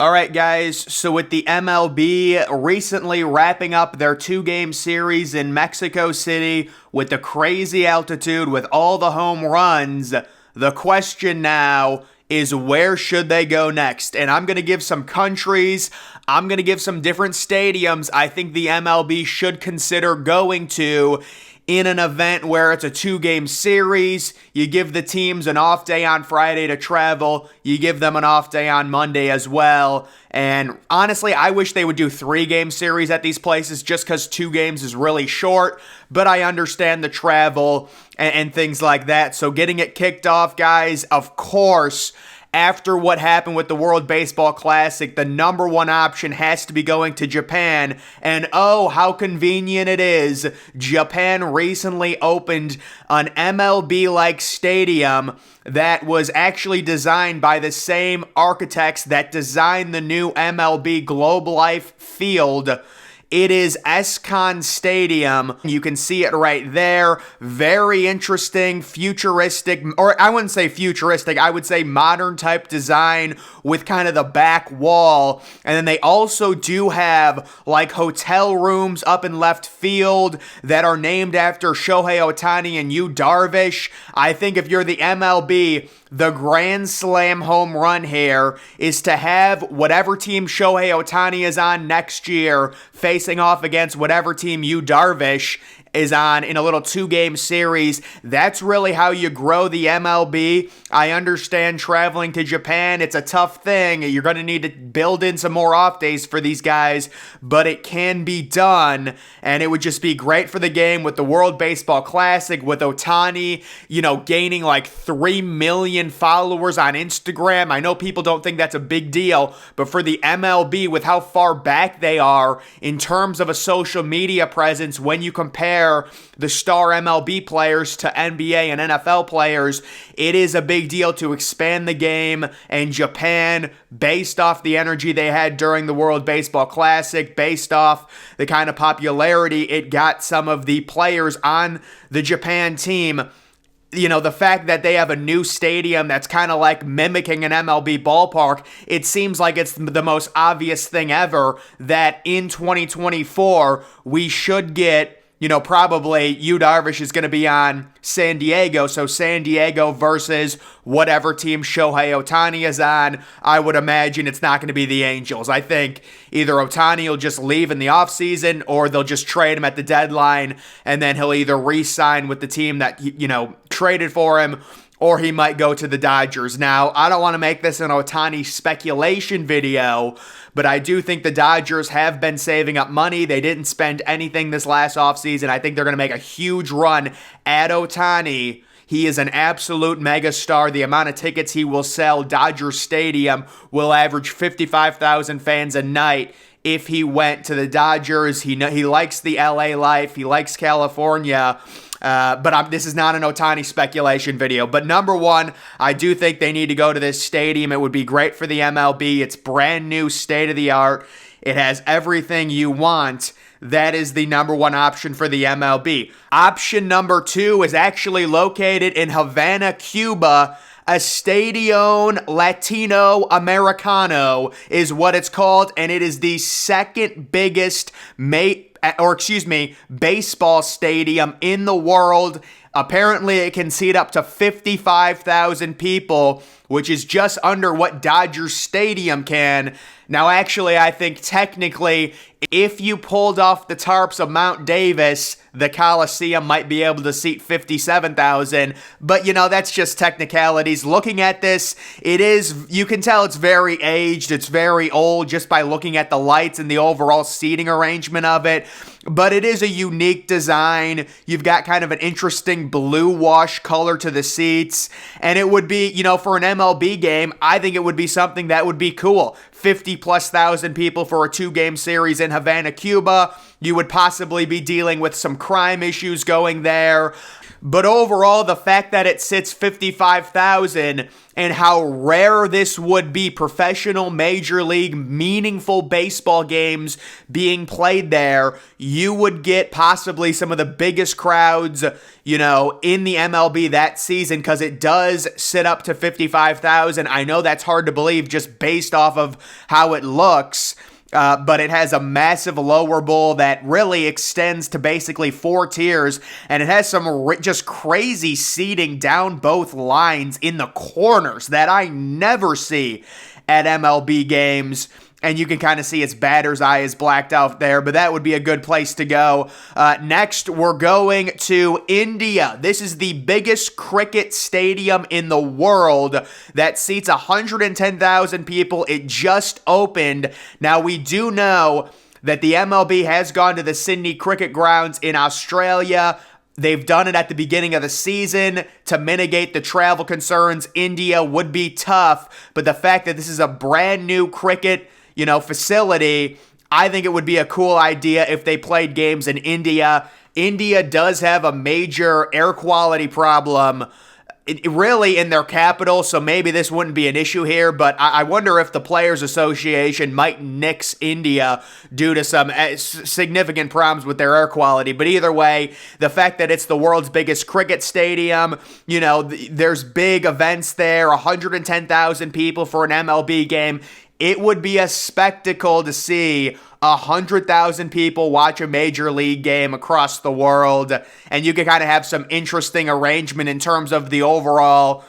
All right, guys, so with the MLB recently wrapping up their two-game series in Mexico City with the crazy altitude, with all the home runs, the question now is where should they go next? And I'm going to give some countries, I'm going to give some different stadiums I think the MLB should consider going to in an event where it's a two-game series. You give the teams an off day on Friday to travel. You give them an off day on Monday as well. And honestly, I wish they would do three-game series at these places just because 2 games is really short. But I understand the travel and things like that. So getting it kicked off, guys, of course, after what happened with the World Baseball Classic, the number one option has to be going to Japan. And oh, how convenient it is. Japan recently opened an MLB-like stadium that was actually designed by the same architects that designed the new MLB Global Life field. It is Escon Stadium. You can see it right there. Very interesting, futuristic, or I wouldn't say futuristic, I would say modern type design with kind of the back wall. And then they also do have like hotel rooms up in left field that are named after Shohei Ohtani and Yu Darvish. I think if you're the MLB, the grand slam home run here is to have whatever team Shohei Ohtani is on next year facing off against whatever team Yu Darvish is on in a little 2-game series. That's really how you grow the MLB. I understand traveling to Japan, it's a tough thing. You're going to need to build in some more off days for these guys, but it can be done, and it would just be great for the game with the World Baseball Classic, with Ohtani, gaining like 3 million followers on Instagram. I know people don't think that's a big deal, but for the MLB, with how far back they are in terms of a social media presence, when you compare the star MLB players to NBA and NFL players, it is a big deal to expand the game. And Japan, based off the energy they had during the World Baseball Classic, based off the kind of popularity it got some of the players on the Japan team, the fact that they have a new stadium that's kind of like mimicking an MLB ballpark, it seems like it's the most obvious thing ever that in 2024, we should get, probably Yu Darvish is going to be on San Diego, so San Diego versus whatever team Shohei Ohtani is on. I would imagine it's not going to be the Angels. I think either Ohtani will just leave in the offseason or they'll just trade him at the deadline, and then he'll either re-sign with the team that, traded for him, or he might go to the Dodgers. Now, I don't want to make this an Ohtani speculation video, but I do think the Dodgers have been saving up money. They didn't spend anything this last offseason. I think they're going to make a huge run at Ohtani. He is an absolute megastar. The amount of tickets he will sell, Dodger Stadium will average 55,000 fans a night if he went to the Dodgers. He likes the LA life. He likes California. But this is not an Ohtani speculation video. But number one, I do think they need to go to this stadium. It would be great for the MLB. It's brand new, state-of-the-art. It has everything you want. That is the number one option for the MLB. Option number 2 is actually located in Havana, Cuba. Estadio Latino Americano is what it's called, and it is the second biggest baseball stadium in the world. Apparently, it can seat up to 55,000 people, which is just under what Dodger Stadium can. Now, actually, I think technically, if you pulled off the tarps of Mount Davis, the Coliseum might be able to seat 57,000, but that's just technicalities. Looking at this, you can tell it's very aged, it's very old just by looking at the lights and the overall seating arrangement of it, but it is a unique design. You've got kind of an interesting blue wash color to the seats, and it would be, for an MLB game, I think it would be something that would be cool. 50,000+ people for a 2-game series in Havana, Cuba. You would possibly be dealing with some crime issues going there. But overall, the fact that it sits 55,000 and how rare this would be, professional, major league, meaningful baseball games being played there, you would get possibly some of the biggest crowds, in the MLB that season, because it does sit up to 55,000. I know that's hard to believe just based off of how it looks. But it has a massive lower bowl that really extends to basically 4 tiers, and it has some just crazy seating down both lines in the corners that I never see at MLB games. And you can kind of see its batter's eye is blacked out there, but that would be a good place to go. Next, we're going to India. This is the biggest cricket stadium in the world that seats 110,000 people. It just opened. Now, we do know that the MLB has gone to the Sydney Cricket Grounds in Australia. They've done it at the beginning of the season to mitigate the travel concerns. India would be tough, but the fact that this is a brand new cricket facility, I think it would be a cool idea if they played games in India. India does have a major air quality problem, really, in their capital, so maybe this wouldn't be an issue here, but I wonder if the Players Association might nix India due to some significant problems with their air quality. But either way, the fact that it's the world's biggest cricket stadium, there's big events there, 110,000 people for an MLB game. It would be a spectacle to see 100,000 people watch a major league game across the world, and you can kind of have some interesting arrangement in terms of the overall,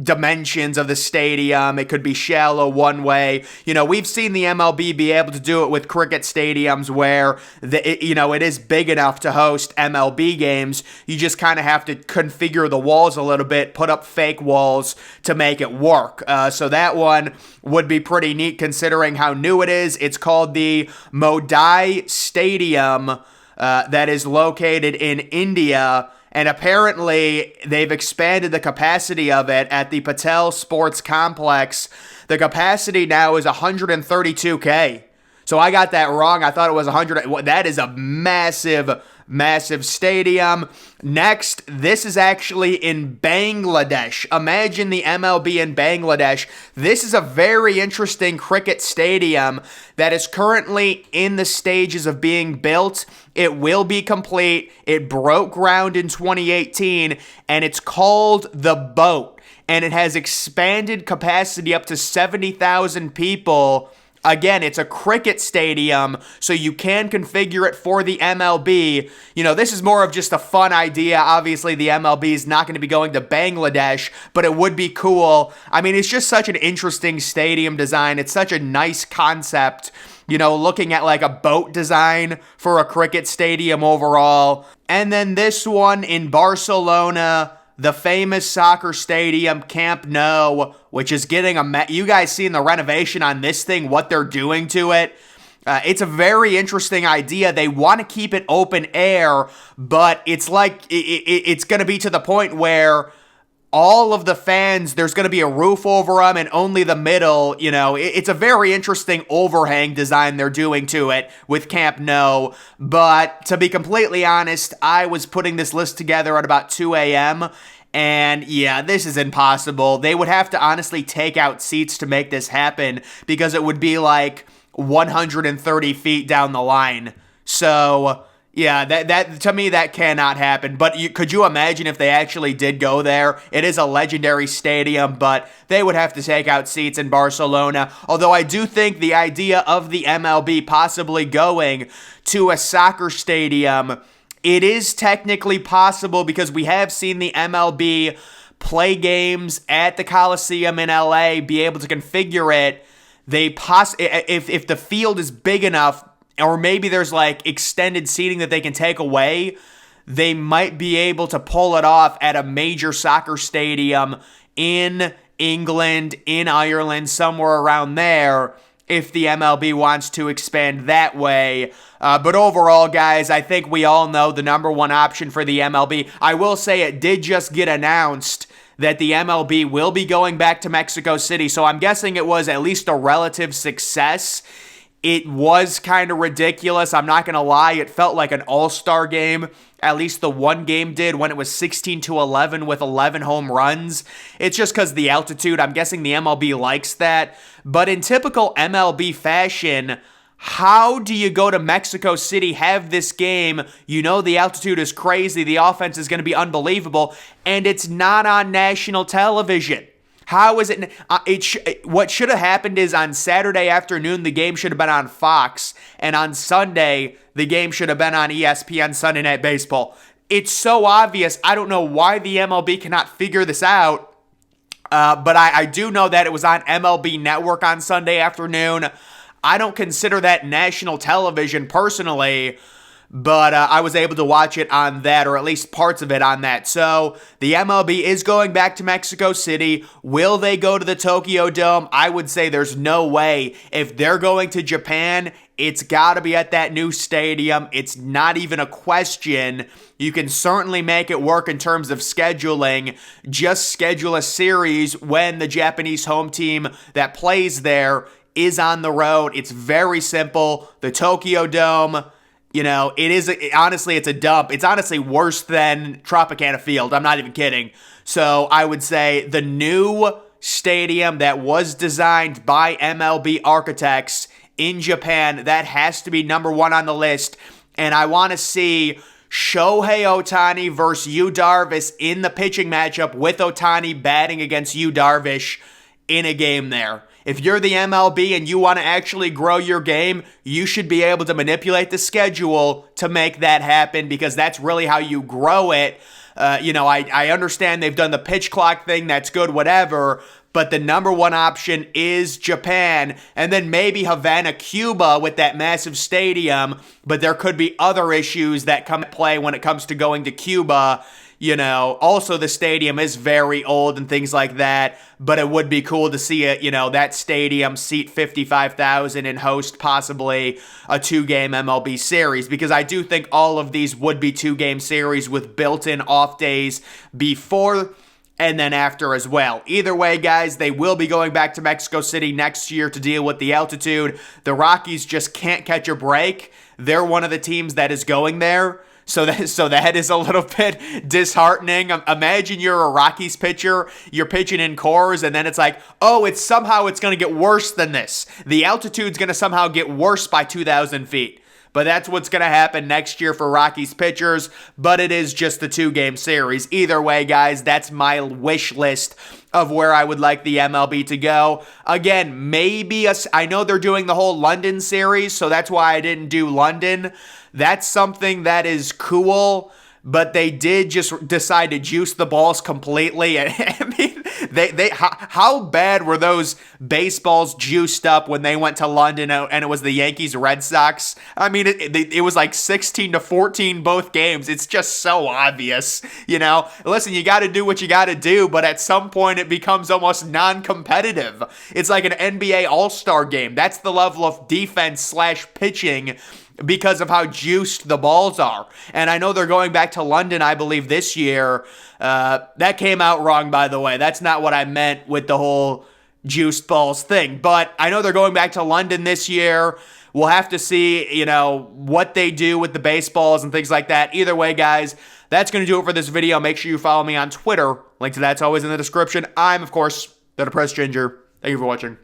dimensions of the stadium. It could be shallow one way. We've seen the MLB be able to do it with cricket stadiums where it is big enough to host MLB games. You just kind of have to configure the walls a little bit, put up fake walls to make it work. So that one would be pretty neat considering how new it is. It's called the Modi Stadium that is located in India. And apparently, they've expanded the capacity of it at the Patel Sports Complex. The capacity now is 132K. So I got that wrong. I thought it was 100. That is a massive, massive stadium. Next, this is actually in Bangladesh. Imagine the MLB in Bangladesh. This is a very interesting cricket stadium that is currently in the stages of being built. It will be complete. It broke ground in 2018, and it's called The Boat. And it has expanded capacity up to 70,000 people. Again, it's a cricket stadium, so you can configure it for the MLB. This is more of just a fun idea. Obviously, the MLB is not going to be going to Bangladesh, but it would be cool. I mean, it's just such an interesting stadium design. It's such a nice concept, looking at like a boat design for a cricket stadium overall. And then this one in Barcelona, the famous soccer stadium, Camp Nou, which is getting you guys seen the renovation on this thing, what they're doing to it. It's a very interesting idea. They want to keep it open air, but it's like it's going to be to the point where all of the fans, there's going to be a roof over them and only the middle, it's a very interesting overhang design they're doing to it with Camp Nou. But to be completely honest, I was putting this list together at about 2 a.m., and yeah, this is impossible. They would have to honestly take out seats to make this happen because it would be like 130 feet down the line. So yeah, that to me, that cannot happen. But could you imagine if they actually did go there? It is a legendary stadium, but they would have to take out seats in Barcelona. Although I do think the idea of the MLB possibly going to a soccer stadium, it is technically possible because we have seen the MLB play games at the Coliseum in LA, be able to configure it. If the field is big enough, or maybe there's like extended seating that they can take away, they might be able to pull it off at a major soccer stadium in England, in Ireland, somewhere around there, if the MLB wants to expand that way. But overall, guys, I think we all know the number one option for the MLB. I will say it did just get announced that the MLB will be going back to Mexico City, so I'm guessing it was at least a relative success It was kind of ridiculous. I'm not going to lie. It felt like an all-star game. At least the one game did when it was 16-11 with 11 home runs. It's just because the altitude. I'm guessing the MLB likes that. But in typical MLB fashion, how do you go to Mexico City, have this game, you know the altitude is crazy, the offense is going to be unbelievable, and it's not on national television? How is it? What should have happened is on Saturday afternoon, the game should have been on Fox, and on Sunday, the game should have been on ESPN Sunday Night Baseball. It's so obvious. I don't know why the MLB cannot figure this out, but I do know that it was on MLB Network on Sunday afternoon. I don't consider that national television personally, but I was able to watch it on that, or at least parts of it on that. So the MLB is going back to Mexico City. Will they go to the Tokyo Dome? I would say there's no way. If they're going to Japan, it's got to be at that new stadium. It's not even a question. You can certainly make it work in terms of scheduling. Just schedule a series when the Japanese home team that plays there is on the road. It's very simple. The Tokyo Dome, honestly, it's a dump. It's honestly worse than Tropicana Field. I'm not even kidding. So I would say the new stadium that was designed by MLB architects in Japan, that has to be number one on the list. And I want to see Shohei Ohtani versus Yu Darvish in the pitching matchup with Ohtani batting against Yu Darvish in a game there. If you're the MLB and you want to actually grow your game, you should be able to manipulate the schedule to make that happen, because that's really how you grow it. I understand they've done the pitch clock thing. That's good, whatever. But the number one option is Japan, and then maybe Havana, Cuba with that massive stadium. But there could be other issues that come into play when it comes to going to Cuba. Also the stadium is very old and things like that, but it would be cool to see it, that stadium seat 55,000 and host possibly a 2-game MLB series, because I do think all of these would be 2-game series with built-in off days before and then after as well. Either way, guys, they will be going back to Mexico City next year to deal with the altitude. The Rockies just can't catch a break. They're one of the teams that is going there. So that is a little bit disheartening. Imagine you're a Rockies pitcher, you're pitching in Coors, and then it's like, oh, it's going to get worse than this. The altitude's going to somehow get worse by 2,000 feet. But that's what's going to happen next year for Rockies pitchers, but it is just the 2-game series. Either way, guys, that's my wish list of where I would like the MLB to go. Again, I know they're doing the whole London series, so that's why I didn't do London. That's something that is cool, but they did just decide to juice the balls completely. I mean, how bad were those baseballs juiced up when they went to London and it was the Yankees Red Sox? I mean, it was like 16-14 both games. It's just so obvious, Listen, you got to do what you got to do, but at some point it becomes almost non-competitive. It's like an NBA All-Star game. That's the level of defense/pitching because of how juiced the balls are. And I know they're going back to London, I believe, this year. That came out wrong, by the way. That's not what I meant with the whole juiced balls thing. But I know they're going back to London this year. We'll have to see, what they do with the baseballs and things like that. Either way, guys, that's going to do it for this video. Make sure you follow me on Twitter. Link to that's always in the description. I'm, of course, the Depressed Ginger. Thank you for watching.